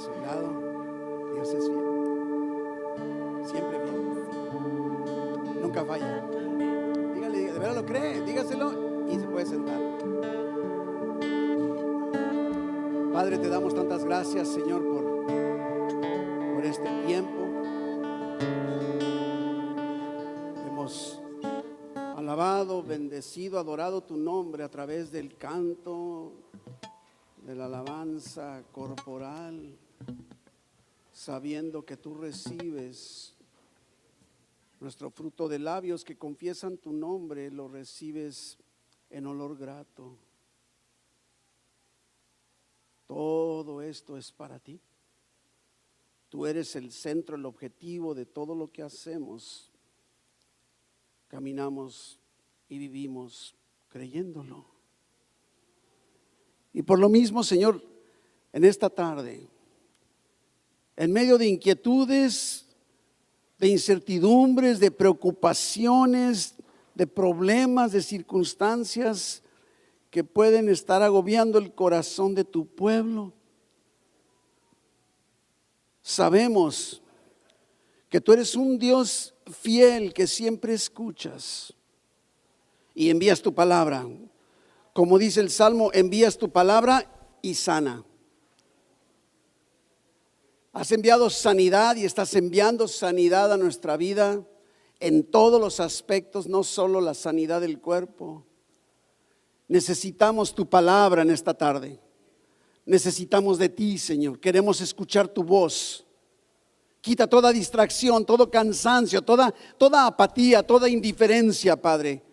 su lado. Dios es fiel, siempre fiel, nunca falla. Dígale, ¿de verdad lo cree? Dígaselo y se puede sentar. Padre, te damos tantas gracias, Señor, por este tiempo. Hemos alabado, bendecido, adorado tu nombre a través del canto, de la alabanza corporal, sabiendo que tú recibes nuestro fruto de labios que confiesan tu nombre, lo recibes en olor grato. Todo esto es para ti. Tú eres el centro, el objetivo de todo lo que hacemos. Caminamos y vivimos creyéndolo. Y por lo mismo, Señor, en esta tarde, en medio de inquietudes, de incertidumbres, de preocupaciones, de problemas, de circunstancias que pueden estar agobiando el corazón de tu pueblo, sabemos que tú eres un Dios fiel que siempre escuchas y envías tu palabra. Como dice el Salmo, envías tu palabra y sana. Has enviado sanidad y estás enviando sanidad a nuestra vida en todos los aspectos, no solo la sanidad del cuerpo. Necesitamos tu palabra en esta tarde. Necesitamos de ti, Señor. Queremos escuchar tu voz. Quita toda distracción, todo cansancio, toda apatía, toda indiferencia, Padre.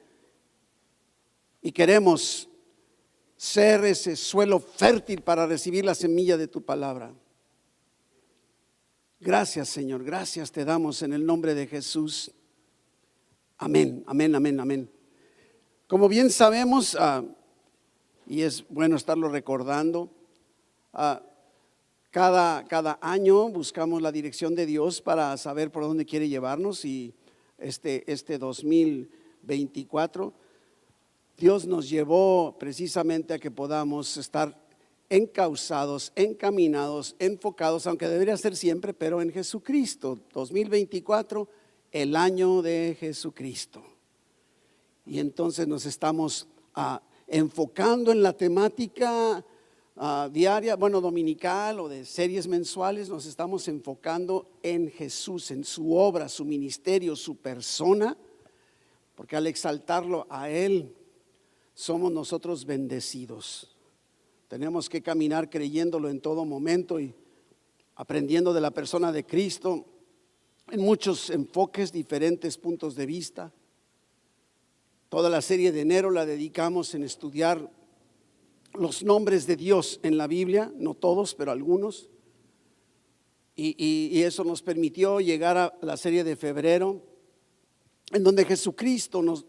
Y queremos ser ese suelo fértil para recibir la semilla de tu palabra. Gracias, Señor, gracias te damos en el nombre de Jesús. Amén, amén, amén, amén. Como bien sabemos, y es bueno estarlo recordando, cada año buscamos la dirección de Dios para saber por dónde quiere llevarnos, y este 2024 Dios nos llevó precisamente a que podamos estar encauzados, encaminados, enfocados, aunque debería ser siempre, pero en Jesucristo. 2024, el año de Jesucristo. Y entonces nos estamos enfocando en la temática diaria, dominical o de series mensuales. Nos estamos enfocando en Jesús, en su obra, su ministerio, su persona, porque al exaltarlo a Él, somos nosotros bendecidos. Tenemos que caminar creyéndolo en todo momento y aprendiendo de la persona de Cristo en muchos enfoques, diferentes puntos de vista. Toda la serie de enero la dedicamos en estudiar los nombres de Dios en la Biblia, no todos, pero algunos. Y eso nos permitió llegar a la serie de febrero, en donde Jesucristo nos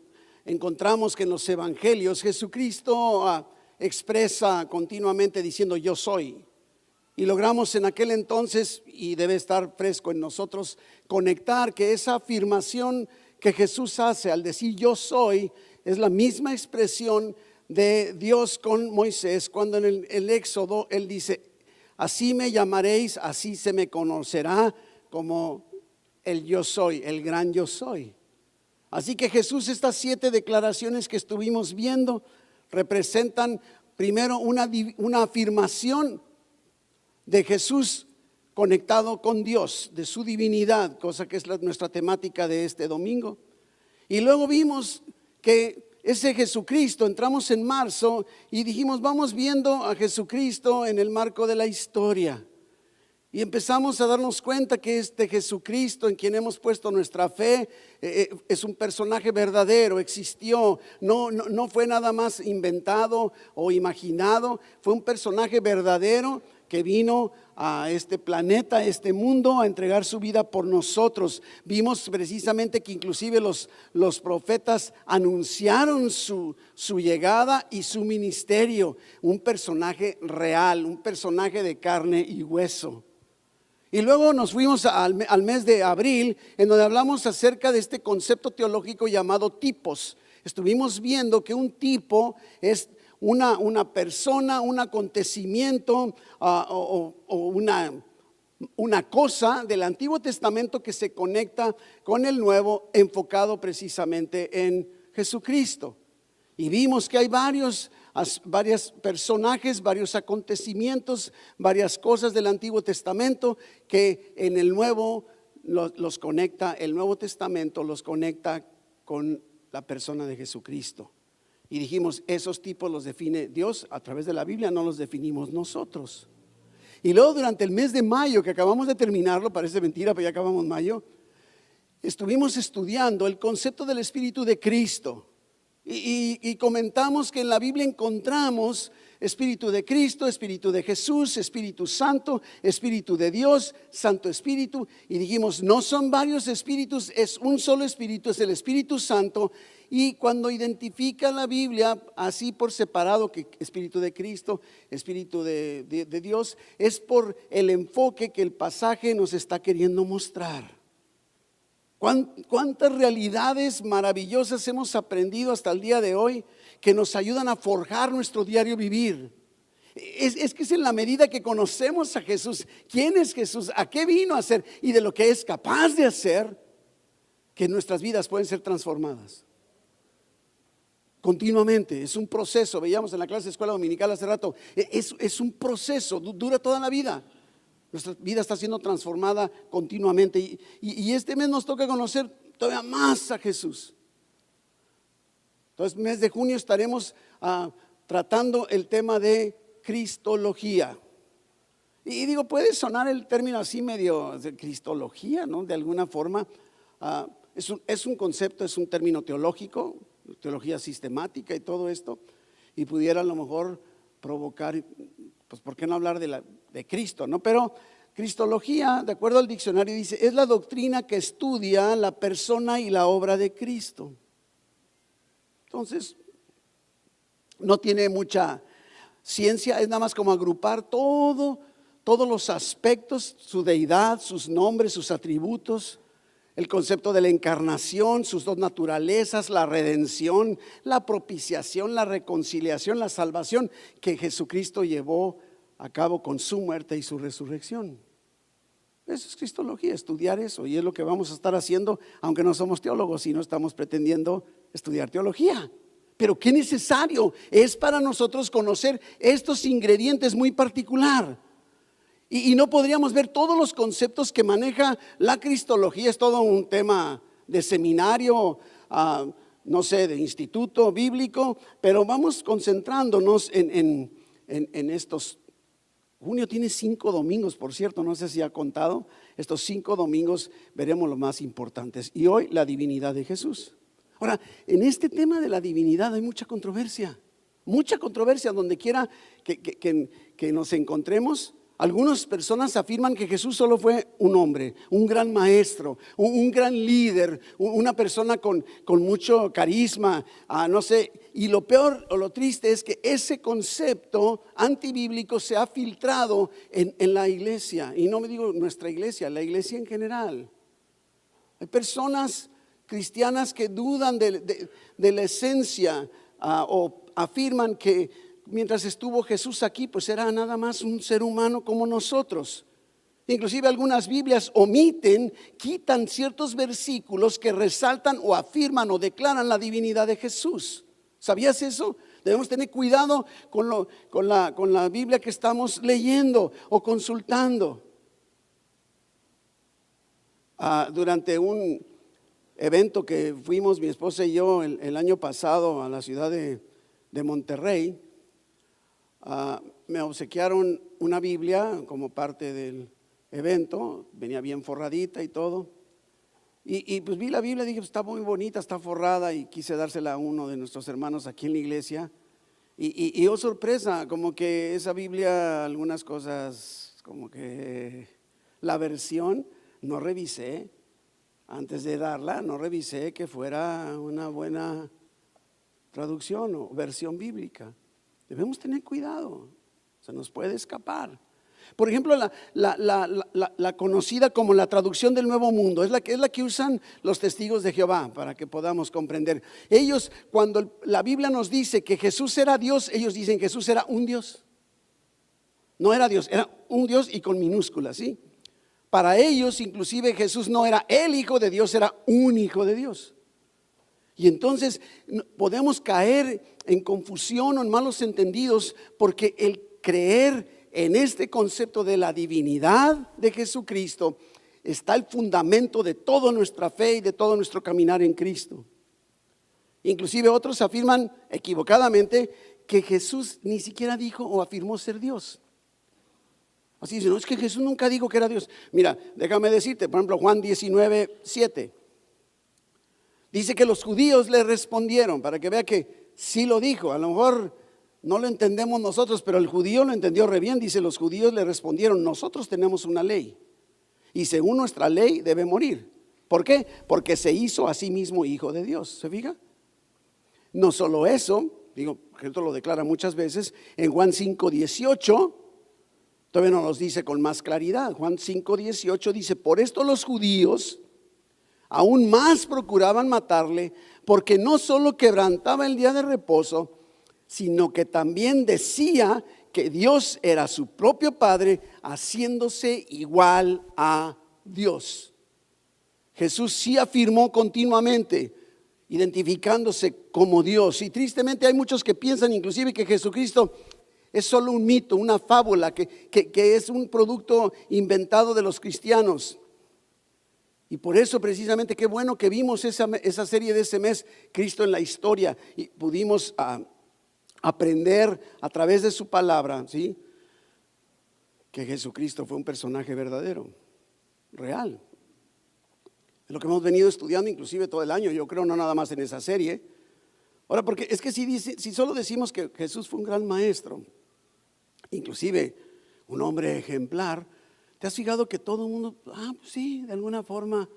encontramos que en los evangelios Jesucristo expresa continuamente diciendo yo soy. Y logramos en aquel entonces, y debe estar fresco en nosotros, conectar que esa afirmación que Jesús hace al decir yo soy es la misma expresión de Dios con Moisés cuando en el Éxodo él dice: así me llamaréis, así se me conocerá como el yo soy, el gran yo soy. Así que Jesús, estas 7 declaraciones que estuvimos viendo representan primero una afirmación de Jesús conectado con Dios, de su divinidad, cosa que es nuestra temática de este domingo. Y luego vimos que ese Jesucristo, entramos en marzo y dijimos vamos viendo a Jesucristo en el marco de la historia. Y empezamos a darnos cuenta que este Jesucristo en quien hemos puesto nuestra fe es un personaje verdadero, existió, no fue nada más inventado o imaginado, fue un personaje verdadero que vino a este planeta, a este mundo, a entregar su vida por nosotros. Vimos precisamente que inclusive los profetas anunciaron su llegada y su ministerio, un personaje real, un personaje de carne y hueso. Y luego nos fuimos al mes de abril, en donde hablamos acerca de este concepto teológico llamado tipos. Estuvimos viendo que un tipo es una persona, un acontecimiento o una cosa del Antiguo Testamento que se conecta con el Nuevo, enfocado precisamente en Jesucristo. Y vimos que hay varios personajes, varios acontecimientos, varias cosas del Antiguo Testamento que en el Nuevo los conecta, el Nuevo Testamento los conecta con la persona de Jesucristo. Y dijimos, esos tipos los define Dios a través de la Biblia, no los definimos nosotros. Y luego durante el mes de mayo, que acabamos de terminarlo, parece mentira, pero ya acabamos mayo, estuvimos estudiando el concepto del Espíritu de Cristo. Y comentamos que en la Biblia encontramos Espíritu de Cristo, Espíritu de Jesús, Espíritu Santo, Espíritu de Dios, Santo Espíritu. Y dijimos, no son varios espíritus, es un solo Espíritu, es el Espíritu Santo. Y cuando identifica la Biblia así por separado, que Espíritu de Cristo, Espíritu de Dios, es por el enfoque que el pasaje nos está queriendo mostrar. ¿Cuántas realidades maravillosas hemos aprendido hasta el día de hoy que nos ayudan a forjar nuestro diario vivir? Es que es en la medida que conocemos a Jesús, quién es Jesús, a qué vino a hacer y de lo que es capaz de hacer, que nuestras vidas pueden ser transformadas. Continuamente, es un proceso. Veíamos en la clase de escuela dominical hace rato, es un proceso, dura toda la vida. Nuestra vida está siendo transformada continuamente y este mes nos toca conocer todavía más a Jesús. Entonces, mes de junio estaremos tratando el tema de cristología. Y digo, puede sonar el término así medio de cristología, ¿no? De alguna forma, es un concepto, es un término teológico, teología sistemática y todo esto, y pudiera a lo mejor provocar, pues ¿por qué no hablar de Cristo, no? Pero cristología, de acuerdo al diccionario, dice, es la doctrina que estudia la persona y la obra de Cristo. Entonces, no tiene mucha ciencia, es nada más como agrupar todos los aspectos, su deidad, sus nombres, sus atributos, el concepto de la encarnación, sus dos naturalezas, la redención, la propiciación, la reconciliación, la salvación que Jesucristo llevó a cabo con su muerte y su resurrección. Eso es cristología, estudiar eso, y es lo que vamos a estar haciendo, aunque no somos teólogos y no estamos pretendiendo estudiar teología. Pero qué necesario es para nosotros conocer estos ingredientes muy particular. Y no podríamos ver todos los conceptos que maneja la cristología, es todo un tema de seminario, no sé, de instituto bíblico, pero vamos concentrándonos en estos. Junio tiene 5 domingos, por cierto, no sé si ha contado. Estos 5 domingos veremos los más importantes. Y hoy la divinidad de Jesús. Ahora, en este tema de la divinidad hay mucha controversia donde quiera que nos encontremos. Algunas personas afirman que Jesús solo fue un hombre, un gran maestro, un gran líder, una persona con mucho carisma, no sé. Y lo peor o lo triste es que ese concepto antibíblico se ha filtrado en la iglesia. Y no me digo nuestra iglesia, la iglesia en general. Hay personas cristianas que dudan de la esencia o afirman que mientras estuvo Jesús aquí, pues era nada más un ser humano como nosotros. Inclusive algunas Biblias quitan ciertos versículos que resaltan o afirman o declaran la divinidad de Jesús. ¿Sabías eso? Debemos tener cuidado con la Biblia que estamos leyendo o consultando. Durante un evento que fuimos mi esposa y yo el año pasado a la ciudad de Monterrey, me obsequiaron una Biblia como parte del evento, venía bien forradita y todo. Y pues vi la Biblia y dije, pues está muy bonita, está forrada, y quise dársela a uno de nuestros hermanos aquí en la iglesia. Y oh sorpresa, como que esa Biblia, algunas cosas, como que la versión, no revisé, antes de darla, no revisé que fuera una buena traducción o versión bíblica. Debemos tener cuidado, se nos puede escapar. Por ejemplo, la conocida como la traducción del Nuevo Mundo es la que usan los testigos de Jehová para que podamos comprender. Ellos, cuando la Biblia nos dice que Jesús era Dios, ellos dicen que Jesús era un Dios. No era Dios, era un Dios y con minúsculas, ¿sí? Para ellos, inclusive, Jesús no era el Hijo de Dios, era un Hijo de Dios. Y entonces podemos caer en confusión o en malos entendidos, porque el creer en este concepto de la divinidad de Jesucristo está el fundamento de toda nuestra fe y de todo nuestro caminar en Cristo. Inclusive otros afirman equivocadamente que Jesús ni siquiera dijo o afirmó ser Dios. Así dicen, no, es que Jesús nunca dijo que era Dios. Mira, déjame decirte, por ejemplo, Juan 19:7. Dice que los judíos le respondieron, para que vea que sí lo dijo. A lo mejor no lo entendemos nosotros, pero el judío lo entendió re bien. Dice, los judíos le respondieron, nosotros tenemos una ley, y según nuestra ley debe morir. ¿Por qué? Porque se hizo a sí mismo hijo de Dios. ¿Se fija? No solo eso, digo, esto lo declara muchas veces. En Juan 5:18, todavía nos los dice con más claridad. Juan 5:18 dice, por esto los judíos aún más procuraban matarle, porque no solo quebrantaba el día de reposo, sino que también decía que Dios era su propio Padre, haciéndose igual a Dios. Jesús sí afirmó continuamente, identificándose como Dios. Y tristemente hay muchos que piensan inclusive que Jesucristo es solo un mito, una fábula, que es un producto inventado de los cristianos. Y por eso precisamente qué bueno que vimos esa serie de ese mes, Cristo en la historia, y pudimos aprender a través de su palabra, ¿sí?, que Jesucristo fue un personaje verdadero, real. Es lo que hemos venido estudiando inclusive todo el año, yo creo, no nada más en esa serie. Ahora, porque es que si solo decimos que Jesús fue un gran maestro, inclusive un hombre ejemplar, ¿te has fijado que todo el mundo, pues sí, de alguna forma,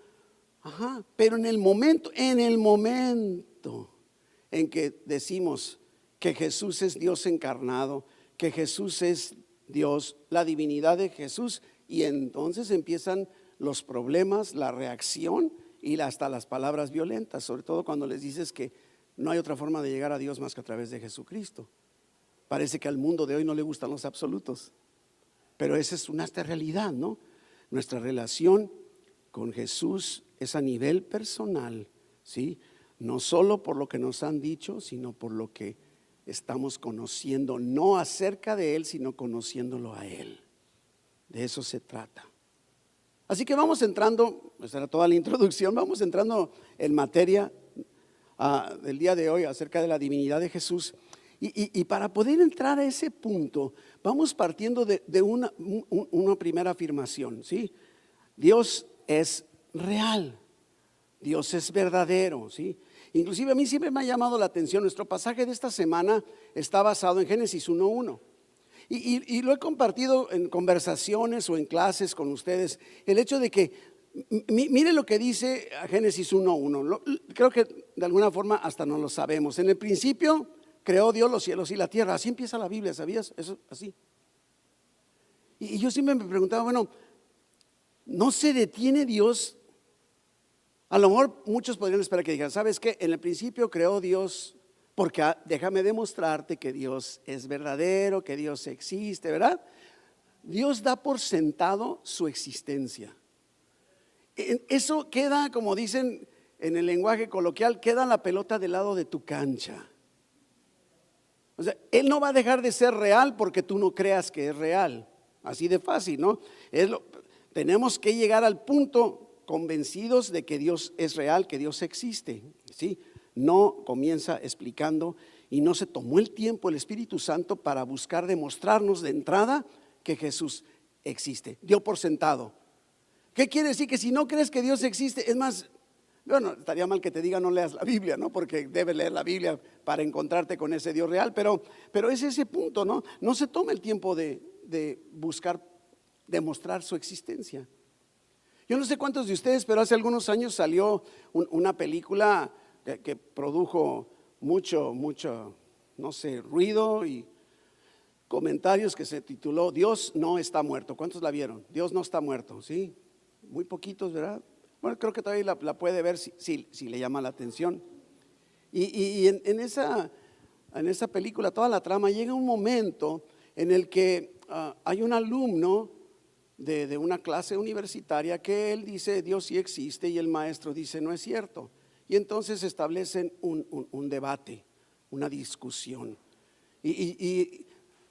pero en el momento en que decimos que Jesús es Dios encarnado, que Jesús es Dios, la divinidad de Jesús, y entonces empiezan los problemas, la reacción y hasta las palabras violentas, sobre todo cuando les dices que no hay otra forma de llegar a Dios más que a través de Jesucristo. Parece que al mundo de hoy no le gustan los absolutos, pero esa es una realidad, ¿no? Nuestra relación con Jesús es a nivel personal, ¿sí? No solo por lo que nos han dicho, sino por lo que estamos conociendo, no acerca de Él, sino conociéndolo a Él. De eso se trata. Así que vamos entrando, esta era toda la introducción, vamos entrando en materia del día de hoy acerca de la divinidad de Jesús. Y para poder entrar a ese punto, vamos partiendo de una primera afirmación, ¿sí? Dios es real, Dios es verdadero, ¿sí? Inclusive a mí siempre me ha llamado la atención, nuestro pasaje de esta semana está basado en Génesis 1:1. Y lo he compartido en conversaciones o en clases con ustedes, el hecho de que, mire lo que dice Génesis 1:1, creo que de alguna forma hasta no lo sabemos. En el principio creó Dios los cielos y la tierra, así empieza la Biblia, ¿sabías? Eso, así. Y yo siempre me preguntaba, bueno, ¿no se detiene Dios? A lo mejor muchos podrían esperar que digan, ¿sabes qué? En el principio creó Dios, porque déjame demostrarte que Dios es verdadero, que Dios existe, ¿verdad? Dios da por sentado su existencia. Eso queda, como dicen en el lenguaje coloquial, queda la pelota del lado de tu cancha. O sea, Él no va a dejar de ser real porque tú no creas que es real. Así de fácil, ¿no? Tenemos que llegar al punto convencidos de que Dios es real, que Dios existe, ¿sí? No comienza explicando y no se tomó el tiempo el Espíritu Santo para buscar demostrarnos de entrada que Jesús existe. Dio por sentado. ¿Qué quiere decir? Que si no crees que Dios existe, es más, bueno, estaría mal que te diga no leas la Biblia, ¿no? Porque debes leer la Biblia para encontrarte con ese Dios real, pero es ese punto, ¿no? No se toma el tiempo de buscar demostrar su existencia. Yo no sé cuántos de ustedes, pero hace algunos años salió una película que produjo mucho, no sé, ruido y comentarios, que se tituló Dios no está muerto. ¿Cuántos la vieron? Dios no está muerto, ¿sí? Muy poquitos, ¿verdad? Bueno, creo que todavía la puede ver si le llama la atención. Y en esa película, toda la trama, llega un momento en el que hay un alumno de una clase universitaria que él dice Dios sí existe y el maestro dice no es cierto. Y entonces establecen un debate, una discusión. Y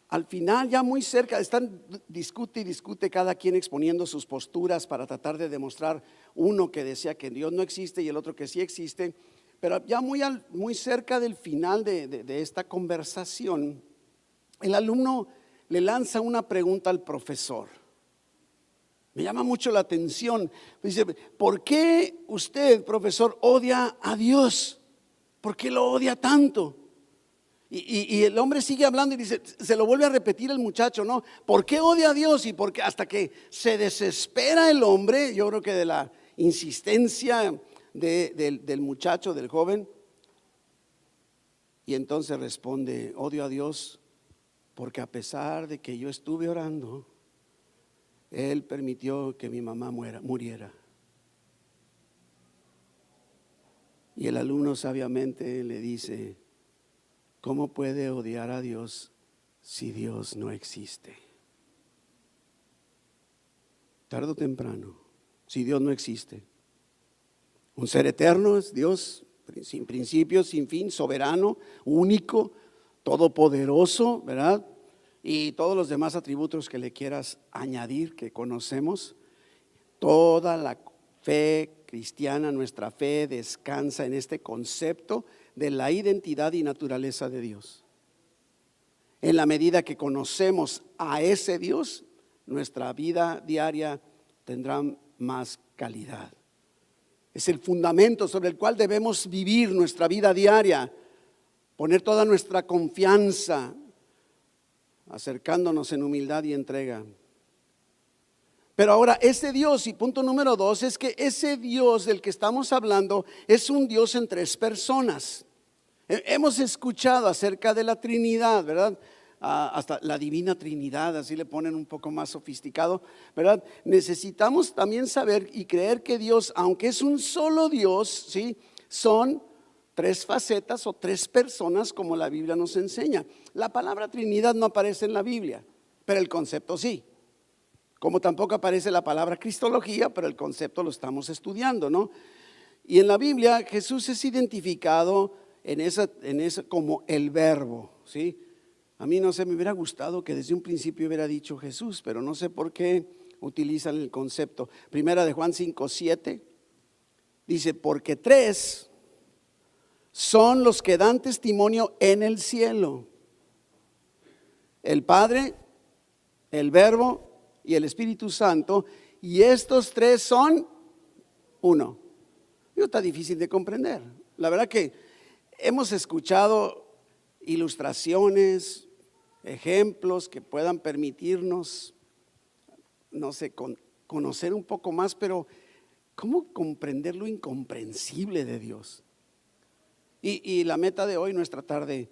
al final, ya muy cerca, están discute y discute cada quien exponiendo sus posturas para tratar de demostrar, uno que decía que Dios no existe y el otro que sí existe. Pero ya muy cerca del final de esta conversación, el alumno le lanza una pregunta al profesor. Me llama mucho la atención. Dice, ¿por qué usted, profesor, odia a Dios? ¿Por qué lo odia tanto? Y el hombre sigue hablando y dice, se lo vuelve a repetir el muchacho, ¿no? ¿Por qué odia a Dios? Y porque hasta que se desespera el hombre, yo creo que de la insistencia del muchacho, del joven. Y entonces responde, odio a Dios porque a pesar de que yo estuve orando, Él permitió que mi mamá muriera. Y el alumno sabiamente le dice, ¿cómo puede odiar a Dios si Dios no existe? Tarde o temprano, si Dios no existe. Un ser eterno es Dios, sin principio, sin fin, soberano, único, todopoderoso, ¿verdad? Y todos los demás atributos que le quieras añadir, que conocemos. Toda la fe cristiana, nuestra fe descansa en este concepto de la identidad y naturaleza de Dios. En la medida que conocemos a ese Dios, nuestra vida diaria tendrá más calidad. Es el fundamento sobre el cual debemos vivir nuestra vida diaria, poner toda nuestra confianza, acercándonos en humildad y entrega. Pero ahora ese Dios, y punto número 2, es que ese Dios del que estamos hablando es un Dios en 3 personas. Hemos escuchado acerca de la Trinidad, ¿verdad? Hasta la divina Trinidad, así le ponen un poco más sofisticado, ¿verdad? Necesitamos también saber y creer que Dios, aunque es un solo Dios, ¿sí? Son 3 facetas o 3 personas como la Biblia nos enseña. La palabra Trinidad no aparece en la Biblia, pero el concepto sí. Como tampoco aparece la palabra Cristología, pero el concepto lo estamos estudiando, ¿no? Y en la Biblia Jesús es identificado en esa como el Verbo, ¿sí? A mí no sé, me hubiera gustado que desde un principio hubiera dicho Jesús, pero no sé por qué utilizan el concepto. Primera de Juan 5:7 dice, porque 3 son los que dan testimonio en el cielo: el Padre, el Verbo y el Espíritu Santo, y estos 3 son uno. Eso está difícil de comprender. La verdad que hemos escuchado ilustraciones, ejemplos que puedan permitirnos, no sé, conocer un poco más, pero ¿cómo comprender lo incomprensible de Dios? Y la meta de hoy no es tratar de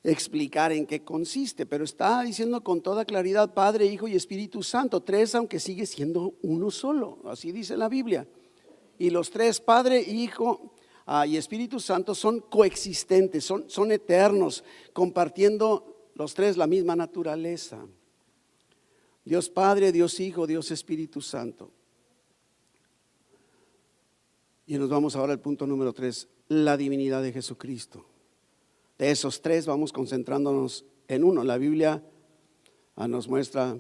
explicar en qué consiste, pero está diciendo con toda claridad Padre, Hijo y Espíritu Santo, 3 aunque sigue siendo uno solo, así dice la Biblia. Y los 3, Padre, Hijo y Espíritu Santo, son coexistentes, son eternos, compartiendo los 3 la misma naturaleza. Dios Padre, Dios Hijo, Dios Espíritu Santo. Y nos vamos ahora al punto número 3, la divinidad de Jesucristo. De esos 3 vamos concentrándonos en uno. La Biblia nos muestra,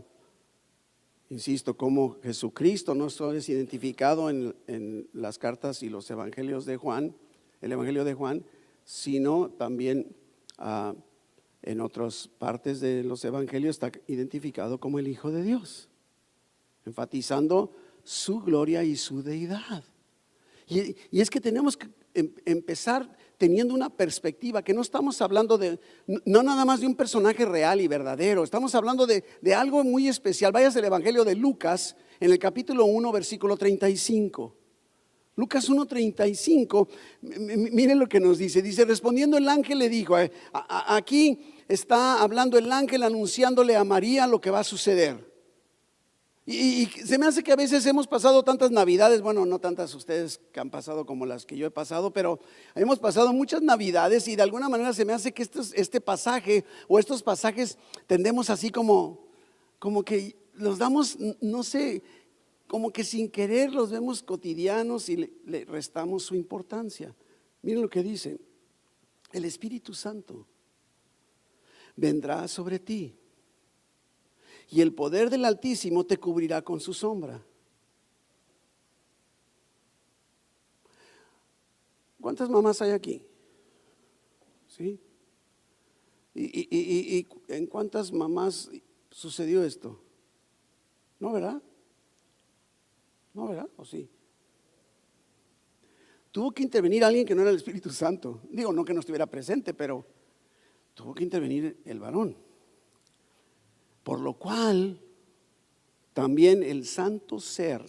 insisto, cómo Jesucristo no solo es identificado en las cartas y los evangelios de Juan, el evangelio de Juan, sino también en otras partes de los evangelios está identificado como el Hijo de Dios, enfatizando su gloria y su deidad. Y es que tenemos que empezar teniendo una perspectiva que no estamos hablando no nada más de un personaje real y verdadero, estamos hablando de algo muy especial. Vayas al evangelio de Lucas en el capítulo 1 versículo 35. Lucas 1:35, miren lo que nos dice. Dice, respondiendo el ángel le dijo, aquí está hablando el ángel anunciándole a María lo que va a suceder. Y se me hace que a veces hemos pasado tantas navidades, bueno, no tantas ustedes que han pasado como las que yo he pasado, pero hemos pasado muchas navidades y de alguna manera se me hace que este pasaje o estos pasajes tendemos así como que los damos, no sé, como que sin querer los vemos cotidianos y le restamos su importancia. Miren lo que dice: el Espíritu Santo vendrá sobre ti y el poder del Altísimo te cubrirá con su sombra. ¿Cuántas mamás hay aquí? ¿Sí? ¿Y en cuántas mamás sucedió esto? ¿No, verdad? ¿No, verdad? ¿O sí? Tuvo que intervenir alguien que no era el Espíritu Santo. Digo, no que no estuviera presente, pero tuvo que intervenir el varón. Por lo cual, también el santo ser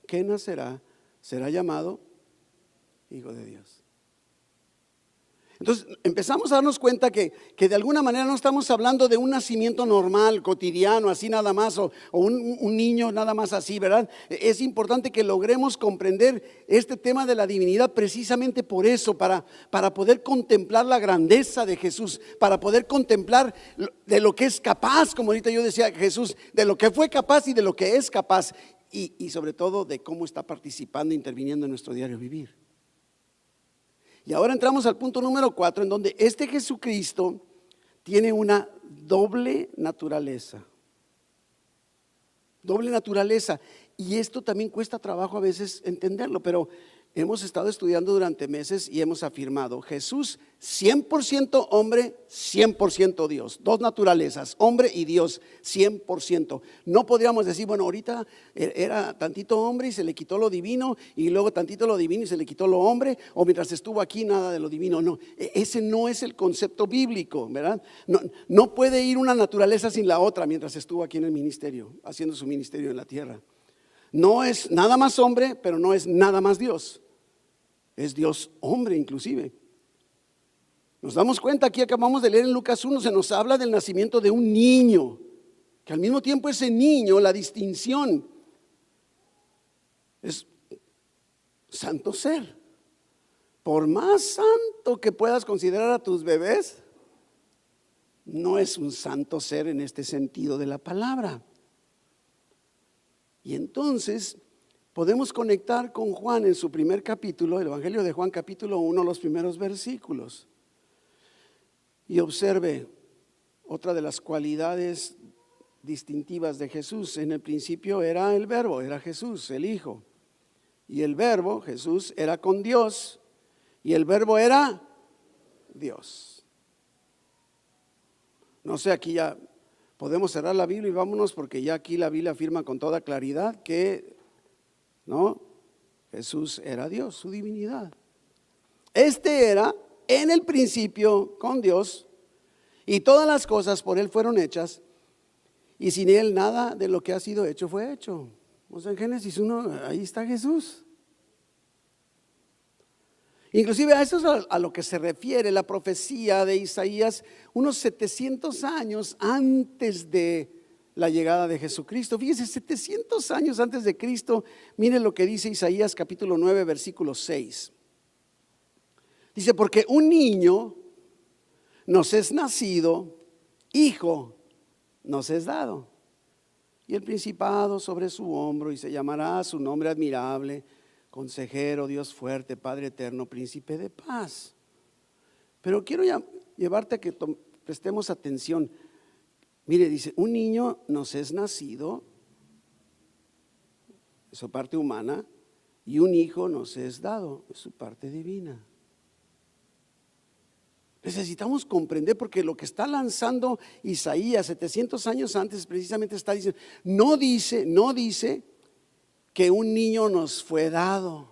que nacerá, será llamado Hijo de Dios. Entonces empezamos a darnos cuenta que de alguna manera no estamos hablando de un nacimiento normal, cotidiano, así nada más, o un niño nada más así, ¿verdad? Es importante que logremos comprender este tema de la divinidad precisamente por eso, para poder contemplar la grandeza de Jesús, para poder contemplar de lo que es capaz, como ahorita yo decía Jesús, de lo que fue capaz y de lo que es capaz, y sobre todo de cómo está participando, interviniendo en nuestro diario vivir. Y ahora entramos al punto número 4, en donde este Jesucristo tiene una doble naturaleza. Doble naturaleza. Y esto también cuesta trabajo a veces entenderlo, pero hemos estado estudiando durante meses y hemos afirmado: Jesús 100% hombre, 100% Dios. Dos naturalezas, hombre y Dios, 100%. No podríamos decir, bueno, ahorita era tantito hombre y se le quitó lo divino, y luego tantito lo divino y se le quitó lo hombre, o mientras estuvo aquí nada de lo divino. No, ese no es el concepto bíblico, ¿verdad? No puede ir una naturaleza sin la otra mientras estuvo aquí en el ministerio, haciendo su ministerio en la tierra. No es nada más hombre, pero no es nada más Dios. Es Dios hombre inclusive. Nos damos cuenta, aquí acabamos de leer en Lucas 1, se nos habla del nacimiento de un niño, que al mismo tiempo ese niño, la distinción es santo ser. Por más santo que puedas considerar a tus bebés, no es un santo ser en este sentido de la palabra. Y entonces podemos conectar con Juan en su primer capítulo, el Evangelio de Juan capítulo 1, los primeros versículos. Y observe otra de las cualidades distintivas de Jesús. En el principio era el Verbo, era Jesús, el Hijo. Y el Verbo, Jesús, era con Dios. Y el Verbo era Dios. No sé, aquí ya podemos cerrar la Biblia y vámonos, porque ya aquí la Biblia afirma con toda claridad que no, Jesús era Dios, su divinidad. Este era en el principio con Dios, y todas las cosas por Él fueron hechas, y sin Él nada de lo que ha sido hecho fue hecho. O sea, en Génesis 1, ahí está Jesús. Inclusive a eso es a lo que se refiere la profecía de Isaías, unos 700 años antes de la llegada de Jesucristo. Fíjese, 700 años antes de Cristo. Miren lo que dice Isaías capítulo 9, versículo 6. Dice: porque un niño nos es nacido, hijo nos es dado, y el principado sobre su hombro, y se llamará su nombre admirable, Consejero, Dios fuerte, Padre eterno, Príncipe de paz. Pero quiero llevarte a que prestemos atención. Mire, dice: un niño nos es nacido, es su parte humana, y un hijo nos es dado, es su parte divina. Necesitamos comprender, porque lo que está lanzando Isaías 700 años antes precisamente está diciendo, no dice que un niño nos fue dado,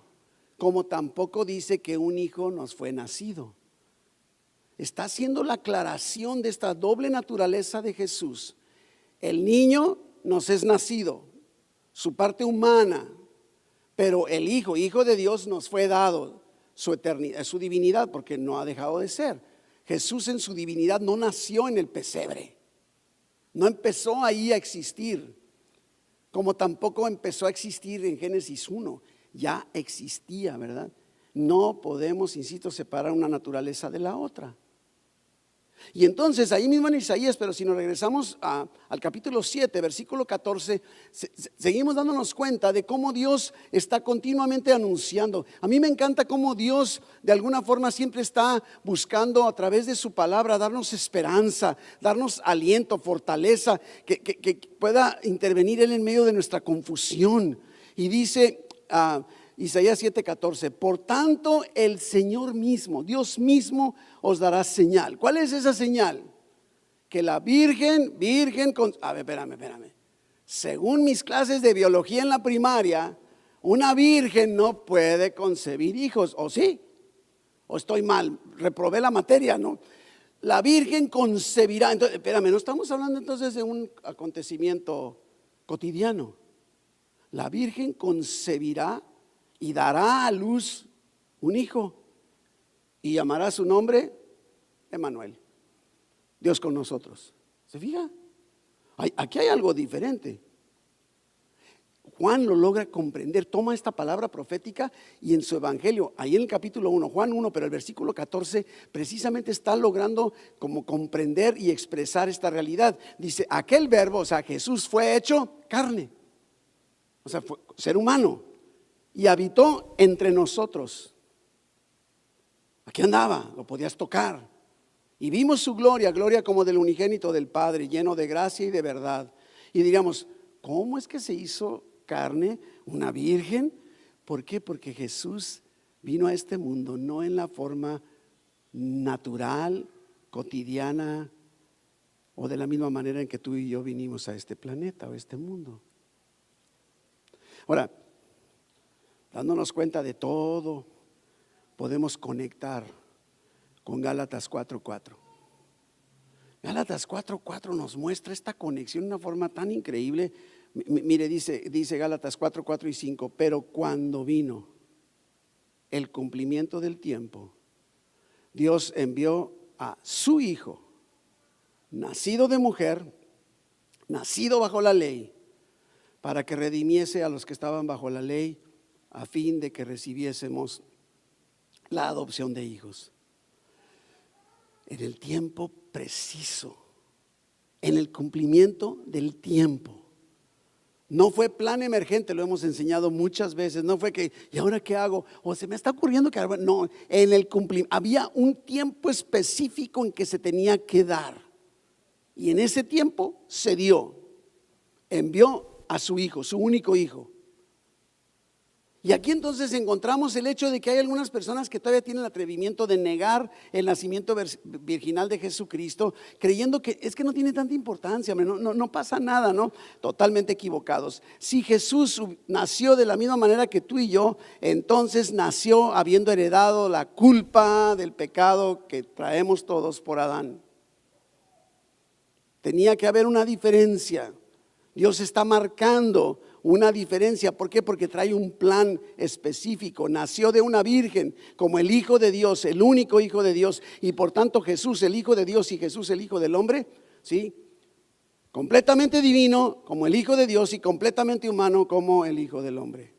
como tampoco dice que un hijo nos fue nacido. Está haciendo la aclaración de esta doble naturaleza de Jesús. El niño nos es nacido, su parte humana, pero el hijo de Dios nos fue dado, su eternidad, su divinidad, porque no ha dejado de ser. Jesús en su divinidad no nació en el pesebre, no empezó ahí a existir, como tampoco empezó a existir en Génesis 1, ya existía, ¿verdad? No podemos, insisto, separar una naturaleza de la otra. Y entonces ahí mismo en Isaías, pero si nos regresamos al capítulo 7, versículo 14, seguimos dándonos cuenta de cómo Dios está continuamente anunciando. A mí me encanta cómo Dios de alguna forma siempre está buscando a través de su palabra darnos esperanza, darnos aliento, fortaleza, que pueda intervenir Él en medio de nuestra confusión. Y dice Isaías 7:14, por tanto el Señor mismo, Dios mismo os dará señal. ¿Cuál es esa señal? Que la virgen, a ver, espérame. Según mis clases de biología en la primaria, una virgen no puede concebir hijos, ¿o sí? ¿O estoy mal? Reprobé la materia, ¿no? La virgen concebirá. Entonces, espérame, no estamos hablando entonces de un acontecimiento cotidiano. La virgen concebirá y dará a luz un hijo y llamará su nombre Emmanuel, Dios con nosotros. ¿Se fija? Aquí hay algo diferente. Juan lo logra comprender, toma esta palabra profética y en su evangelio, ahí en el capítulo 1, Juan 1, pero el versículo 14 precisamente está logrando como comprender y expresar esta realidad. Dice, aquel verbo, o sea, Jesús fue hecho carne, o sea, fue ser humano y habitó entre nosotros. Aquí andaba, lo podías tocar. Y vimos su gloria, gloria como del unigénito del Padre, lleno de gracia y de verdad. Y diríamos, ¿cómo es que se hizo carne una virgen? ¿Por qué? Porque Jesús vino a este mundo no en la forma natural, cotidiana, o de la misma manera en que tú y yo vinimos a este planeta o a este mundo. Ahora, dándonos cuenta de todo, podemos conectar con Gálatas 4:4. Gálatas 4:4 nos muestra esta conexión de una forma tan increíble. Mire, dice Gálatas 4:4 y 5, pero cuando vino el cumplimiento del tiempo, Dios envió a su Hijo, nacido de mujer, nacido bajo la ley, para que redimiese a los que estaban bajo la ley, a fin de que recibiésemos la adopción de hijos. En el tiempo preciso, en el cumplimiento del tiempo. No fue plan emergente, lo hemos enseñado muchas veces. No fue que, ¿y ahora qué hago? O se me está ocurriendo que no, en el cumplimiento había un tiempo específico en que se tenía que dar. Y en ese tiempo se dio. Envió a su hijo, su único hijo. Y aquí entonces encontramos el hecho de que hay algunas personas que todavía tienen el atrevimiento de negar el nacimiento virginal de Jesucristo, creyendo que es que no tiene tanta importancia, no pasa nada, ¿no? Totalmente equivocados. Si Jesús nació de la misma manera que tú y yo, entonces nació habiendo heredado la culpa del pecado que traemos todos por Adán. Tenía que haber una diferencia. Dios está marcando una diferencia. ¿Por qué? Porque trae un plan específico. Nació de una virgen como el Hijo de Dios, el único Hijo de Dios. Y por tanto Jesús, el Hijo de Dios, y Jesús, el Hijo del hombre, ¿sí? Completamente divino como el Hijo de Dios y completamente humano como el Hijo del hombre.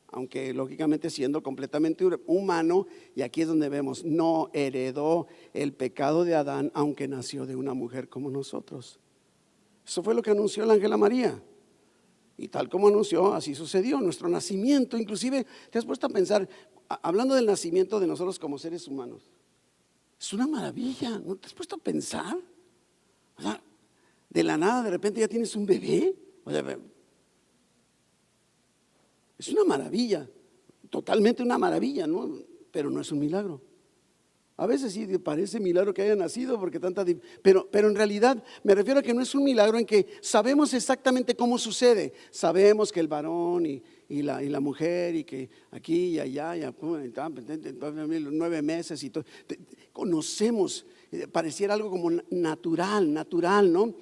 Aunque lógicamente siendo completamente humano, y aquí es donde vemos, no heredó el pecado de Adán, aunque nació de una mujer como nosotros. Eso fue lo que anunció el ángel a María. Y tal como anunció, así sucedió. Nuestro nacimiento, inclusive, ¿te has puesto a pensar, hablando del nacimiento de nosotros como seres humanos? Es una maravilla, ¿no te has puesto a pensar? O sea, de la nada de repente ya tienes un bebé. O sea, es una maravilla, totalmente una maravilla, ¿no? Pero no es un milagro. A veces sí parece milagro que haya nacido porque pero en realidad me refiero a que no es un milagro en que sabemos exactamente cómo sucede. Sabemos que el varón y la mujer y que aquí y allá, 9 meses y todo. Conocemos, pareciera algo como natural, ¿no?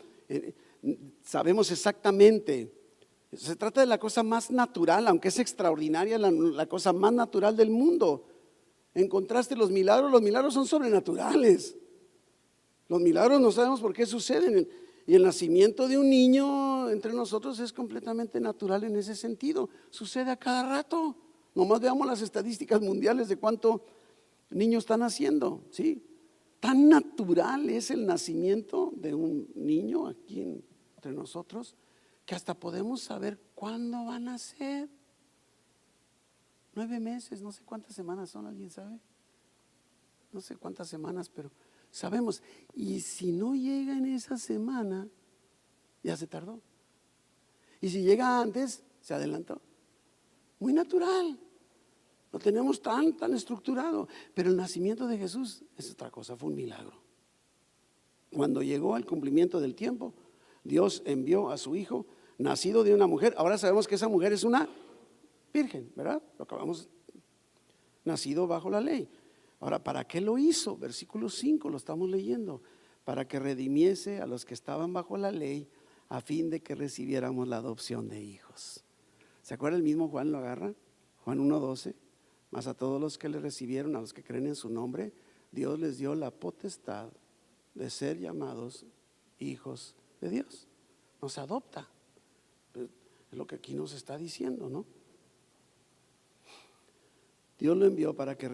Sabemos exactamente. Se trata de la cosa más natural, aunque es extraordinaria, la cosa más natural del mundo. En contraste, los milagros son sobrenaturales. Los milagros no sabemos por qué suceden. Y el nacimiento de un niño entre nosotros es completamente natural en ese sentido. Sucede a cada rato. Nomás veamos las estadísticas mundiales de cuánto niños están naciendo, ¿sí? Tan natural es el nacimiento de un niño aquí entre nosotros que hasta podemos saber cuándo va a nacer. 9 meses, no sé cuántas semanas son, ¿alguien sabe? No sé cuántas semanas, pero sabemos. Y si no llega en esa semana, ya se tardó. Y si llega antes, se adelantó. Muy natural. Lo tenemos tan estructurado. Pero el nacimiento de Jesús es otra cosa, fue un milagro. Cuando llegó al cumplimiento del tiempo, Dios envió a su hijo, nacido de una mujer. Ahora sabemos que esa mujer es una virgen, ¿verdad? Lo acabamos, nacido bajo la ley. Ahora, ¿para qué lo hizo? Versículo 5 lo estamos leyendo. Para que redimiese a los que estaban bajo la ley, a fin de que recibiéramos la adopción de hijos. ¿Se acuerda el mismo Juan lo agarra? Juan 1:12. Mas a todos los que le recibieron, a los que creen en su nombre, Dios les dio la potestad de ser llamados hijos de Dios. Nos adopta. Es lo que aquí nos está diciendo, ¿no? Dios lo envió para que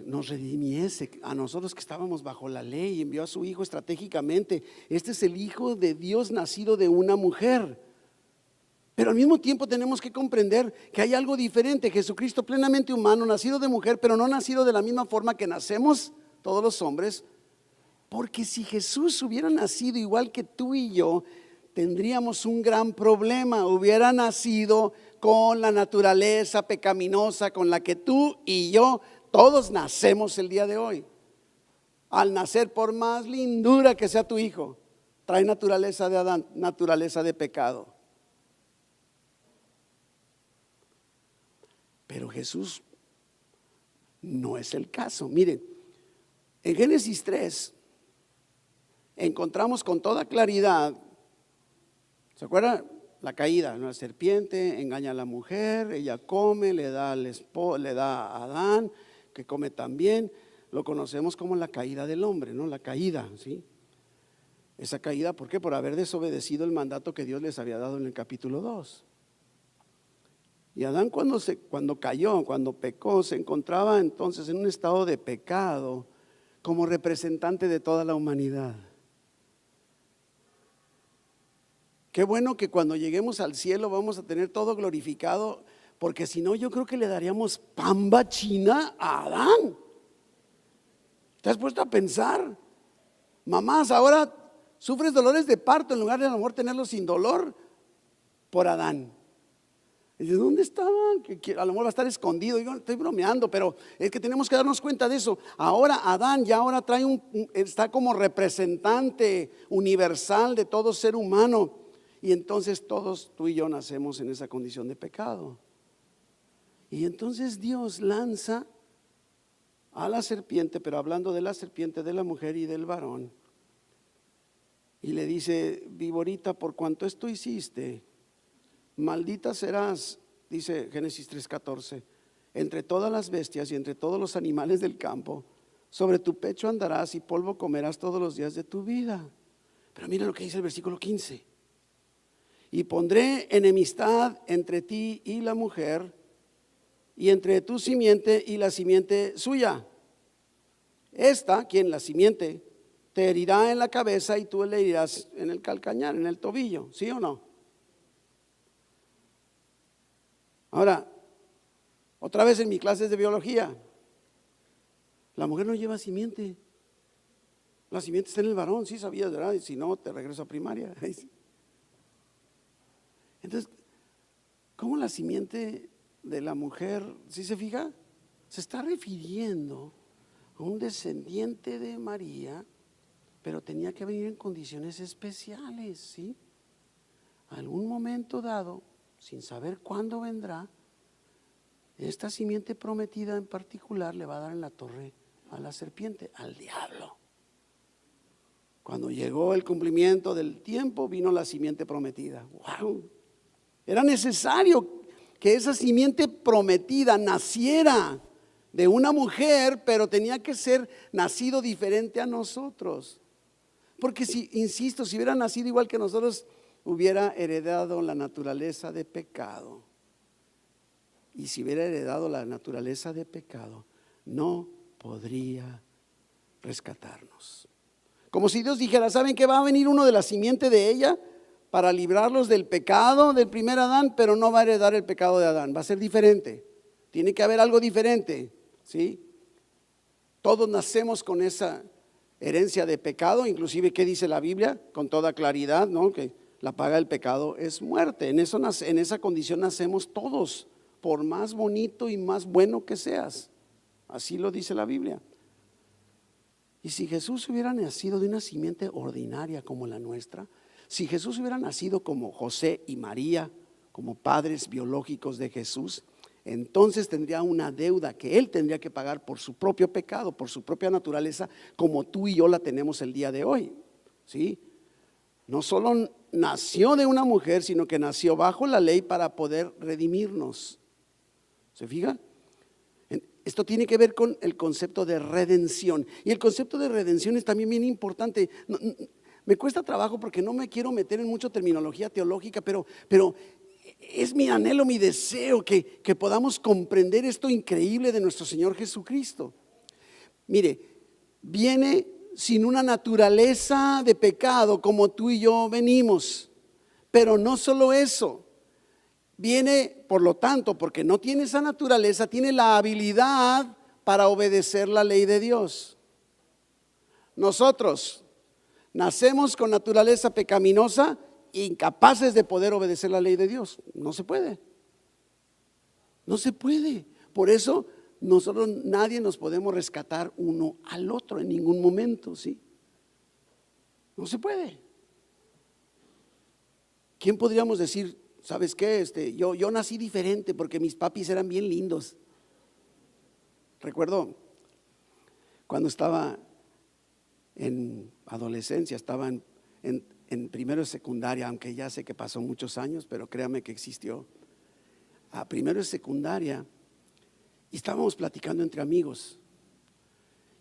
nos redimiese a nosotros que estábamos bajo la ley. Envió a su hijo estratégicamente. Este es el hijo de Dios nacido de una mujer. Pero al mismo tiempo tenemos que comprender que hay algo diferente. Jesucristo plenamente humano, nacido de mujer, pero no nacido de la misma forma que nacemos todos los hombres. Porque si Jesús hubiera nacido igual que tú y yo, tendríamos un gran problema. Hubiera nacido con la naturaleza pecaminosa con la que tú y yo todos nacemos el día de hoy. Al nacer, por más lindura que sea tu hijo, trae naturaleza de Adán, naturaleza de pecado. Pero Jesús no es el caso. Miren, en Génesis 3 encontramos con toda claridad, ¿se acuerdan? La caída, una serpiente engaña a la mujer, ella come, le da a Adán, que come también. Lo conocemos como la caída del hombre, ¿no? La caída, ¿sí? Esa caída, ¿por qué? Por haber desobedecido el mandato que Dios les había dado en el capítulo 2. Y Adán cuando cayó, cuando pecó, se encontraba entonces en un estado de pecado como representante de toda la humanidad. Qué bueno que cuando lleguemos al cielo vamos a tener todo glorificado, porque si no yo creo que le daríamos pamba china a Adán. ¿Te has puesto a pensar? Mamás, ahora sufres dolores de parto en lugar de a lo mejor tenerlos sin dolor por Adán. Y dice, ¿dónde estaban? Que a lo mejor va a estar escondido. Yo estoy bromeando, pero es que tenemos que darnos cuenta de eso. Ahora Adán ya ahora está como representante universal de todo ser humano. Y entonces todos tú y yo nacemos en esa condición de pecado. Y entonces Dios lanza a la serpiente, pero hablando de la serpiente, de la mujer y del varón. Y le dice, víborita, por cuanto esto hiciste, maldita serás, dice Génesis 3:14, entre todas las bestias y entre todos los animales del campo. Sobre tu pecho andarás y polvo comerás todos los días de tu vida. Pero mira lo que dice el versículo 15. Y pondré enemistad entre ti y la mujer, y entre tu simiente y la simiente suya. Esta, quien la simiente, te herirá en la cabeza y tú le herirás en el calcañar, en el tobillo. ¿Sí o no? Ahora, otra vez en mis clases de biología, la mujer no lleva simiente. La simiente está en el varón, sí sabías, ¿verdad? Y si no, te regreso a primaria. Entonces, ¿cómo la simiente de la mujer, si se fija, se está refiriendo a un descendiente de María, pero tenía que venir en condiciones especiales, ¿sí? Algún momento dado, sin saber cuándo vendrá, esta simiente prometida en particular le va a dar en la torre a la serpiente, al diablo. Cuando llegó el cumplimiento del tiempo, vino la simiente prometida. ¡Wow! Era necesario que esa simiente prometida naciera de una mujer, pero tenía que ser nacido diferente a nosotros. Porque insisto, si hubiera nacido igual que nosotros, hubiera heredado la naturaleza de pecado. Y si hubiera heredado la naturaleza de pecado, no podría rescatarnos. Como si Dios dijera, ¿saben que va a venir uno de la simiente de ella para librarlos del pecado del primer Adán? Pero no va a heredar el pecado de Adán, va a ser diferente. Tiene que haber algo diferente, ¿sí? Todos nacemos con esa herencia de pecado, inclusive ¿qué dice la Biblia? Con toda claridad, ¿no? Que la paga del pecado es muerte. En esa condición nacemos todos, por más bonito y más bueno que seas. Así lo dice la Biblia. Y si Jesús hubiera nacido de una simiente ordinaria como la nuestra, si Jesús hubiera nacido como José y María, como padres biológicos de Jesús, entonces tendría una deuda que Él tendría que pagar por su propio pecado, por su propia naturaleza, como tú y yo la tenemos el día de hoy, ¿sí? No solo nació de una mujer, sino que nació bajo la ley para poder redimirnos. ¿Se fija? Esto tiene que ver con el concepto de redención. Y el concepto de redención es también bien importante. Me cuesta trabajo porque no me quiero meter en mucha terminología teológica, pero es mi anhelo, mi deseo que podamos comprender esto increíble de nuestro Señor Jesucristo. Mire, viene sin una naturaleza de pecado como tú y yo venimos. Pero no solo eso. Viene, por lo tanto, porque no tiene esa naturaleza, tiene la habilidad para obedecer la ley de Dios. Nosotros nacemos con naturaleza pecaminosa, incapaces de poder obedecer la ley de Dios. No se puede. No se puede. Por eso nosotros nadie nos podemos rescatar uno al otro en ningún momento, ¿sí? No se puede. ¿Quién podríamos decir? ¿Sabes qué? Yo nací diferente porque mis papis eran bien lindos. Recuerdo cuando estaba en adolescencia, estaba en primero de secundaria, aunque ya sé que pasó muchos años, pero créame que existió. A primero de secundaria, y estábamos platicando entre amigos.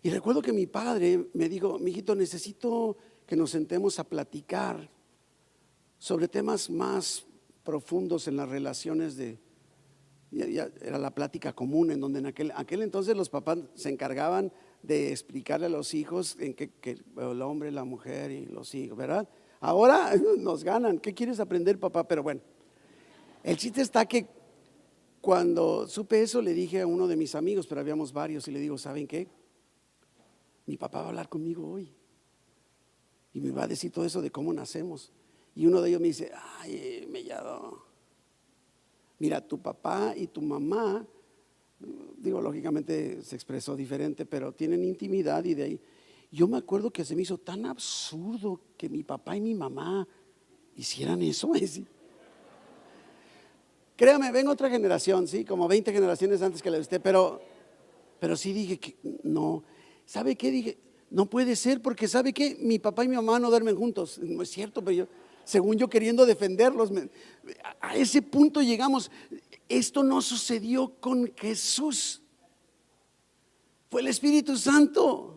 Y recuerdo que mi padre me dijo, mijito, necesito que nos sentemos a platicar sobre temas más profundos en las relaciones ya era la plática común, en donde en aquel entonces los papás se encargaban de explicarle a los hijos en que el hombre, la mujer y los hijos, ¿verdad? Ahora nos ganan. ¿Qué quieres aprender, papá? Pero bueno, el chiste está que cuando supe eso le dije a uno de mis amigos, pero habíamos varios, y le digo, ¿saben qué? Mi papá va a hablar conmigo hoy y me va a decir todo eso de cómo nacemos. Y uno de ellos me dice, ay, Mellado, mira, tu papá y tu mamá, digo, lógicamente se expresó diferente, pero tienen intimidad. Y de ahí, yo me acuerdo que se me hizo tan absurdo que mi papá y mi mamá hicieran eso. Créame, vengo otra generación, sí, como 20 generaciones antes que la de usted, pero sí dije que no. ¿Sabe qué? Dije, no puede ser, porque ¿sabe qué? Mi papá y mi mamá no duermen juntos. No es cierto, pero según yo queriendo defenderlos, a ese punto llegamos. Esto no sucedió con Jesús, fue el Espíritu Santo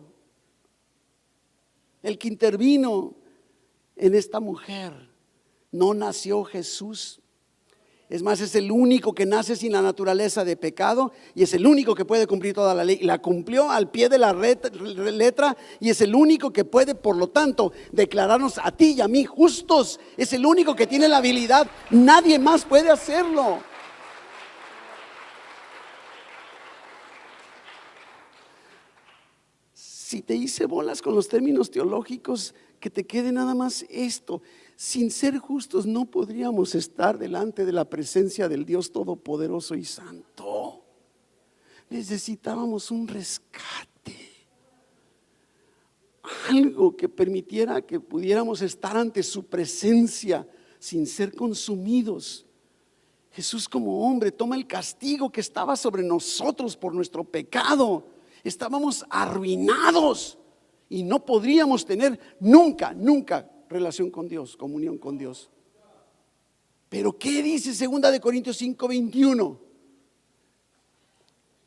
el que intervino en esta mujer. No nació Jesús. Es más, es el único que nace sin la naturaleza de pecado y es el único que puede cumplir toda la ley. La cumplió al pie de la letra y es el único que puede, por lo tanto, declararnos a ti y a mí justos. Es el único que tiene la habilidad. Nadie más puede hacerlo. Si te hice bolas con los términos teológicos, que te quede nada más esto. Sin ser justos no podríamos estar delante de la presencia del Dios Todopoderoso y Santo. Necesitábamos un rescate, algo que permitiera que pudiéramos estar ante su presencia sin ser consumidos. Jesús, como hombre, toma el castigo que estaba sobre nosotros por nuestro pecado. Estábamos arruinados y no podríamos tener nunca relación con Dios, comunión con Dios. Pero ¿qué dice 2 Corintios 5:21?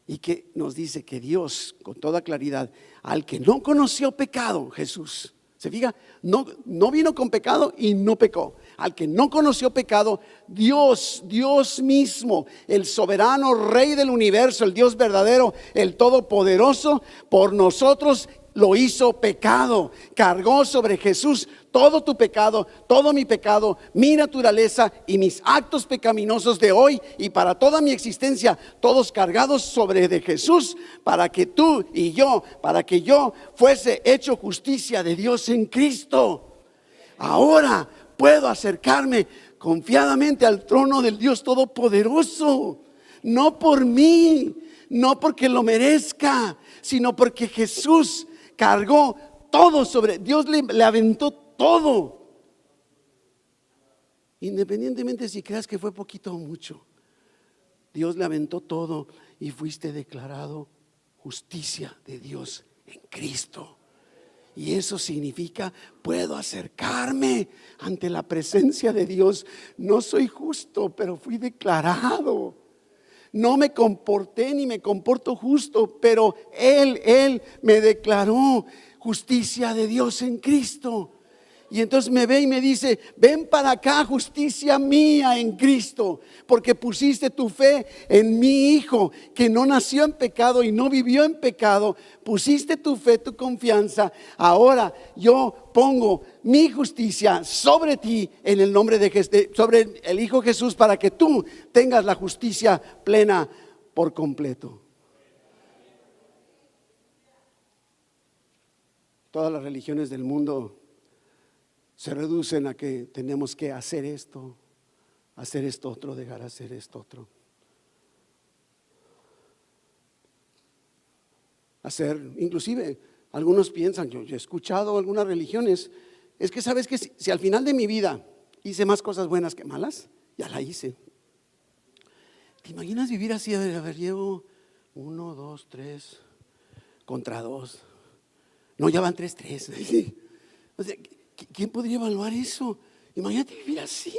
Y que nos dice que Dios, con toda claridad, al que no conoció pecado, Jesús, ¿se fija? No vino con pecado y no pecó. Al que no conoció pecado, Dios mismo, el soberano Rey del universo, el Dios verdadero, el todopoderoso, por nosotros lo hizo pecado, cargó sobre Jesús todo tu pecado, todo mi pecado, mi naturaleza y mis actos pecaminosos de hoy y para toda mi existencia, todos cargados sobre de Jesús, para que tú y yo, para que yo fuese hecho justicia de Dios en Cristo. Ahora puedo acercarme confiadamente al trono del Dios Todopoderoso, no por mí, no porque lo merezca, sino porque Jesús cargó todo sobre, Dios le aventó todo. Independientemente si creas que fue poquito o mucho, Dios le aventó todo y fuiste declarado justicia de Dios en Cristo. Y eso significa, puedo acercarme ante la presencia de Dios. No soy justo, pero fui declarado. No me comporté ni me comporto justo, pero Él me declaró justicia de Dios en Cristo. Y entonces me ve y me dice: ven para acá, justicia mía en Cristo, porque pusiste tu fe en mi Hijo, que no nació en pecado y no vivió en pecado. Pusiste tu fe, tu confianza. Ahora yo pongo mi justicia sobre ti en el nombre de Jesús, sobre el Hijo Jesús, para que tú tengas la justicia plena por completo. Todas las religiones del mundo se reducen a que tenemos que hacer esto otro, dejar hacer esto otro. Inclusive algunos piensan, yo he escuchado algunas religiones, es que sabes que si al final de mi vida hice más cosas buenas que malas, ya la hice. ¿Te imaginas vivir así? A ver, llevo 1, 2, 3 contra 2. No, ya van 3. O sea, ¿quién podría evaluar eso? Imagínate vivir así.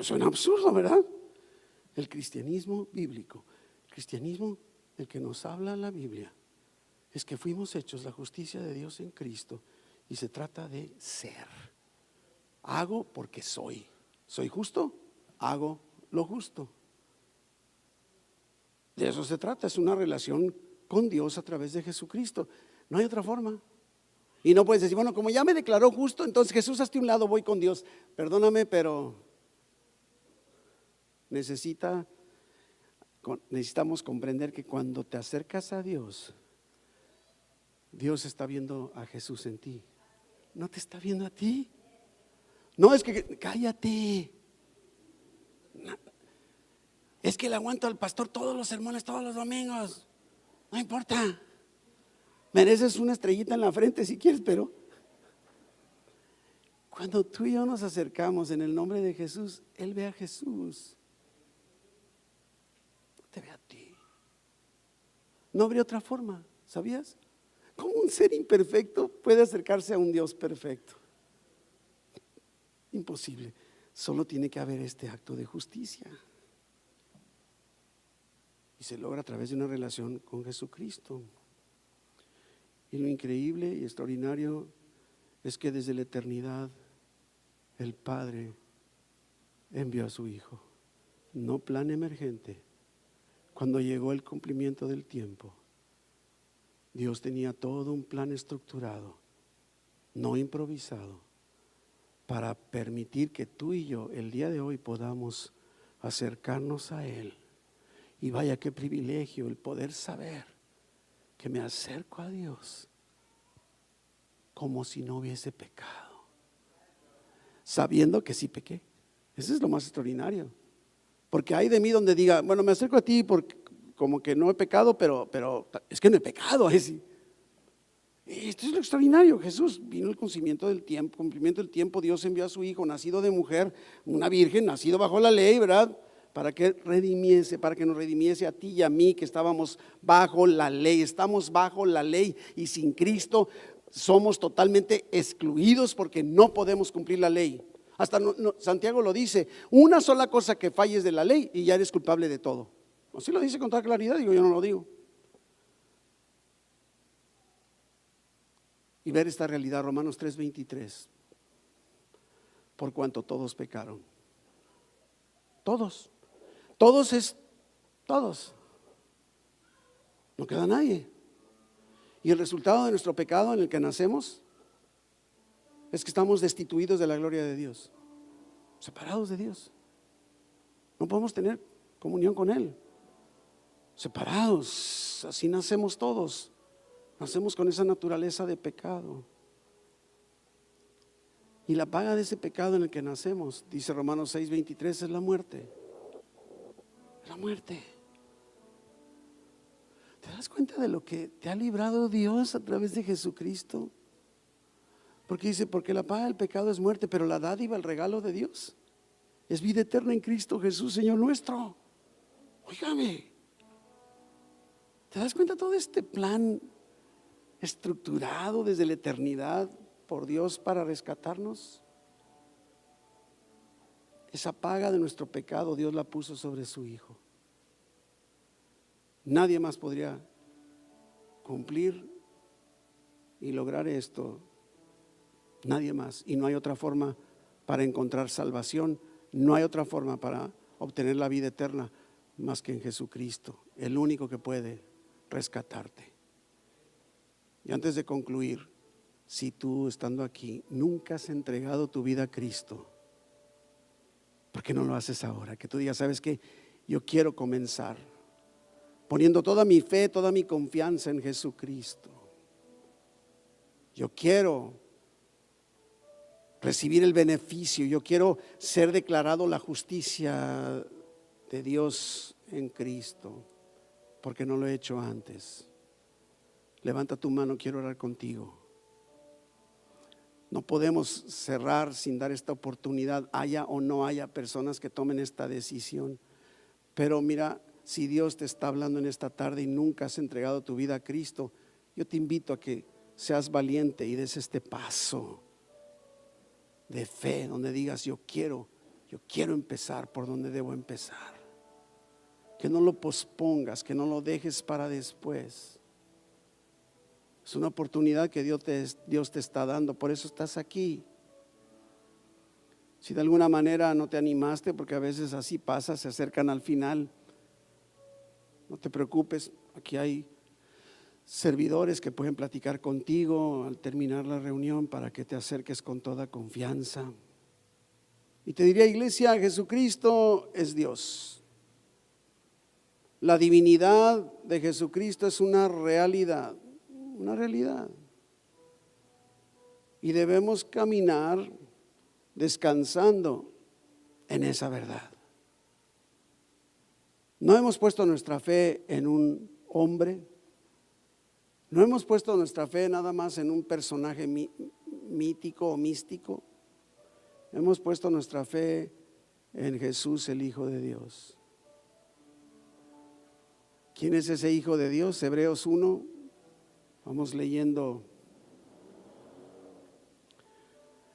Suena absurdo, ¿verdad? El cristianismo bíblico, el cristianismo del que nos habla la Biblia, es que fuimos hechos la justicia de Dios en Cristo. Y se trata de ser. Hago porque soy. ¿Soy justo? Hago lo justo. De eso se trata. Es una relación con Dios a través de Jesucristo. No hay otra forma. Y no puedes decir, bueno, como ya me declaró justo, entonces Jesús, hasta un lado, voy con Dios. Perdóname, pero necesitamos comprender que cuando te acercas a Dios, Dios está viendo a Jesús en ti. No te está viendo a ti. No, es que cállate. Es que le aguanto al pastor todos los sermones, todos los domingos. No importa. Mereces una estrellita en la frente si quieres, pero cuando tú y yo nos acercamos en el nombre de Jesús, Él ve a Jesús. No te ve a ti. No habría otra forma, ¿sabías? ¿Cómo un ser imperfecto puede acercarse a un Dios perfecto? Imposible. Solo tiene que haber este acto de justicia. Y se logra a través de una relación con Jesucristo. Y lo increíble y extraordinario es que desde la eternidad el Padre envió a su Hijo. No plan emergente. Cuando llegó el cumplimiento del tiempo, Dios tenía todo un plan estructurado, no improvisado, para permitir que tú y yo el día de hoy podamos acercarnos a Él. Y vaya qué privilegio el poder saber que me acerco a Dios como si no hubiese pecado, sabiendo que sí pequé. Eso es lo más extraordinario. Porque hay de mí donde diga, bueno, me acerco a ti porque como que no he pecado, pero es que no he pecado. Esto es lo extraordinario. Jesús vino el cumplimiento del tiempo, Dios envió a su Hijo, nacido de mujer, una virgen, nacido bajo la ley, ¿verdad? Para que nos redimiese a ti y a mí, que estábamos bajo la ley. Estamos bajo la ley y sin Cristo somos totalmente excluidos porque no podemos cumplir la ley. Hasta Santiago lo dice, una sola cosa que falles de la ley y ya eres culpable de todo. Así lo dice con toda claridad, yo no lo digo. Y ver esta realidad, Romanos 3:23, por cuanto todos pecaron. Todos no queda nadie. Y el resultado de nuestro pecado en el que nacemos es que estamos destituidos de la gloria de Dios, separados de Dios. No podemos tener comunión con Él, separados. Así nacemos todos. Nacemos con esa naturaleza de pecado. Y la paga de ese pecado en el que nacemos, dice Romanos 6:23, es la muerte. La muerte. ¿Te das cuenta de lo que te ha librado Dios a través de Jesucristo? Porque dice, porque la paga del pecado es muerte, pero la dádiva, el regalo de Dios, es vida eterna en Cristo Jesús, Señor nuestro. Óigame, ¿te das cuenta de todo este plan estructurado desde la eternidad por Dios para rescatarnos? Esa paga de nuestro pecado Dios la puso sobre su Hijo. Nadie más podría cumplir y lograr esto. Nadie más. Y no hay otra forma para encontrar salvación. No hay otra forma para obtener la vida eterna más que en Jesucristo, el único que puede rescatarte. Y antes de concluir, si tú estando aquí nunca has entregado tu vida a Cristo, ¿por qué no lo haces ahora? Que tú digas, ¿sabes qué? Yo quiero comenzar poniendo toda mi fe, toda mi confianza en Jesucristo. Yo quiero recibir el beneficio, yo quiero ser declarado la justicia de Dios en Cristo, porque no lo he hecho antes. Levanta tu mano, quiero orar contigo. No podemos cerrar sin dar esta oportunidad, haya o no haya personas que tomen esta decisión. Pero mira, si Dios te está hablando en esta tarde y nunca has entregado tu vida a Cristo, yo te invito a que seas valiente y des este paso de fe, donde digas, yo quiero empezar por donde debo empezar. Que no lo pospongas, que no lo dejes para después. Es una oportunidad que Dios te está dando, por eso estás aquí. Si de alguna manera no te animaste, porque a veces así pasa, se acercan al final, no te preocupes, aquí hay servidores que pueden platicar contigo al terminar la reunión para que te acerques con toda confianza. Y te diría, iglesia, Jesucristo es Dios. La divinidad de Jesucristo es una realidad. Y debemos caminar descansando en esa verdad. No hemos puesto nuestra fe en un hombre. No hemos puesto nuestra fe nada más en un personaje mítico o místico. Hemos puesto nuestra fe en Jesús, el Hijo de Dios. ¿Quién es ese Hijo de Dios? Hebreos 1. Vamos leyendo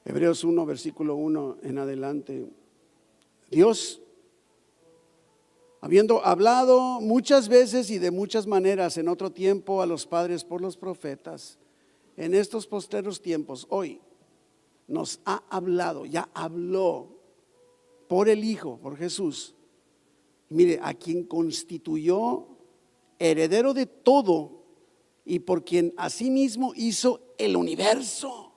Hebreos 1, versículo 1 en adelante. Dios, habiendo hablado muchas veces y de muchas maneras en otro tiempo a los padres por los profetas, en estos postreros tiempos, hoy nos ha hablado, ya habló por el Hijo, por Jesús. Mire, a quien constituyó heredero de todo y por quien asimismo hizo el universo,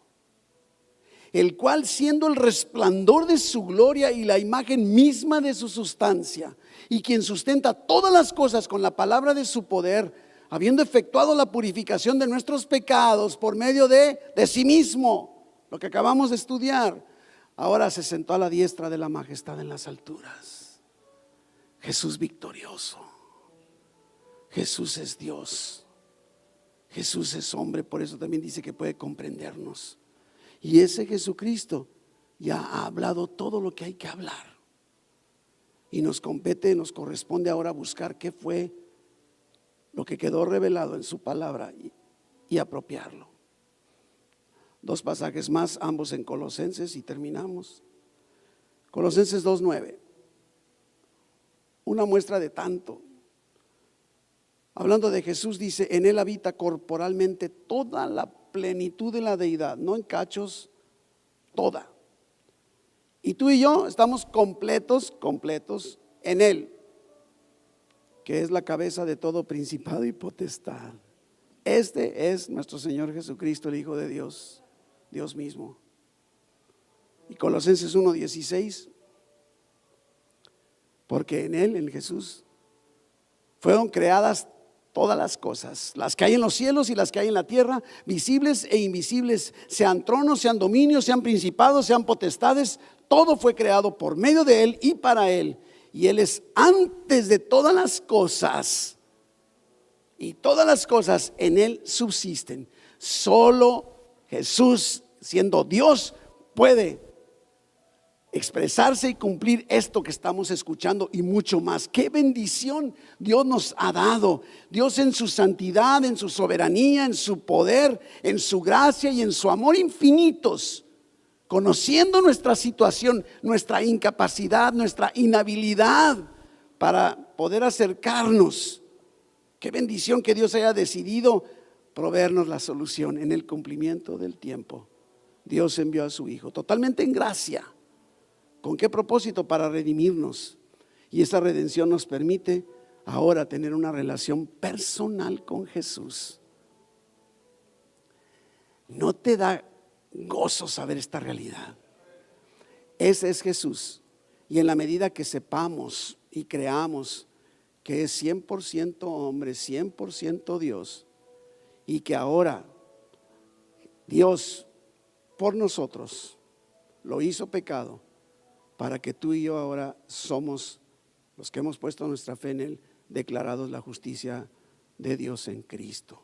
el cual siendo el resplandor de su gloria y la imagen misma de su sustancia, y quien sustenta todas las cosas con la palabra de su poder, habiendo efectuado la purificación de nuestros pecados por medio de sí mismo, lo que acabamos de estudiar, ahora se sentó a la diestra de la majestad en las alturas. Jesús victorioso. Jesús es Dios. Jesús es hombre, por eso también dice que puede comprendernos. Y ese Jesucristo ya ha hablado todo lo que hay que hablar. Y nos compete, nos corresponde ahora buscar qué fue lo que quedó revelado en su palabra y apropiarlo. Dos pasajes más, ambos en Colosenses, y terminamos. Colosenses 2:9. Una muestra de tanto. Hablando de Jesús, dice, en él habita corporalmente toda la plenitud de la deidad, no en cachos, toda. Y tú y yo estamos completos en él, que es la cabeza de todo principado y potestad. Este es nuestro Señor Jesucristo, el Hijo de Dios, Dios mismo. Y Colosenses 1:16, porque en Él, en Jesús, fueron creadas todas las cosas, las que hay en los cielos y las que hay en la tierra, visibles e invisibles, sean tronos, sean dominios, sean principados, sean potestades, todo fue creado por medio de Él y para Él. Y Él es antes de todas las cosas, y todas las cosas en Él subsisten. Solo Jesús, siendo Dios, puede expresarse y cumplir esto que estamos escuchando y mucho más. Qué bendición Dios nos ha dado. Dios en su santidad, en su soberanía, en su poder, en su gracia y en su amor infinitos, conociendo nuestra situación, nuestra incapacidad, nuestra inhabilidad para poder acercarnos. Qué bendición que Dios haya decidido proveernos la solución en el cumplimiento del tiempo. Dios envió a su Hijo totalmente en gracia. ¿Con qué propósito? Para redimirnos. Y esa redención nos permite ahora tener una relación personal con Jesús. ¿No te da gozo saber esta realidad? Ese es Jesús. Y en la medida que sepamos y creamos que es 100% hombre, 100% Dios, y que ahora Dios por nosotros lo hizo pecado, para que tú y yo ahora somos los que hemos puesto nuestra fe en Él, declarados la justicia de Dios en Cristo.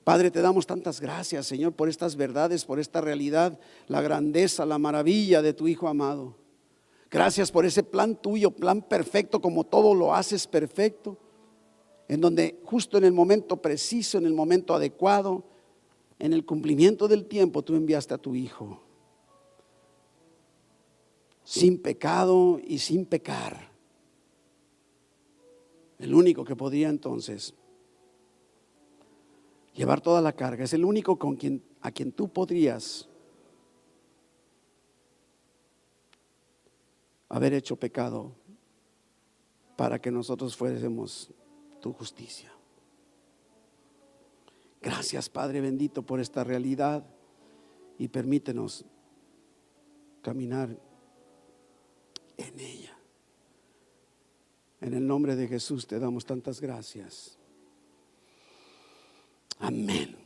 Padre, te damos tantas gracias, Señor, por estas verdades, por esta realidad, la grandeza, la maravilla de tu Hijo amado. Gracias por ese plan tuyo, plan perfecto, como todo lo haces perfecto, en donde justo en el momento preciso, en el momento adecuado, en el cumplimiento del tiempo, tú enviaste a tu Hijo, sin pecado y sin pecar. El único que podría entonces llevar toda la carga, es el único a quien tú podrías haber hecho pecado para que nosotros fuésemos tu justicia. Gracias, Padre bendito, por esta realidad, y permítenos caminar en ella. En el nombre de Jesús te damos tantas gracias. Amén.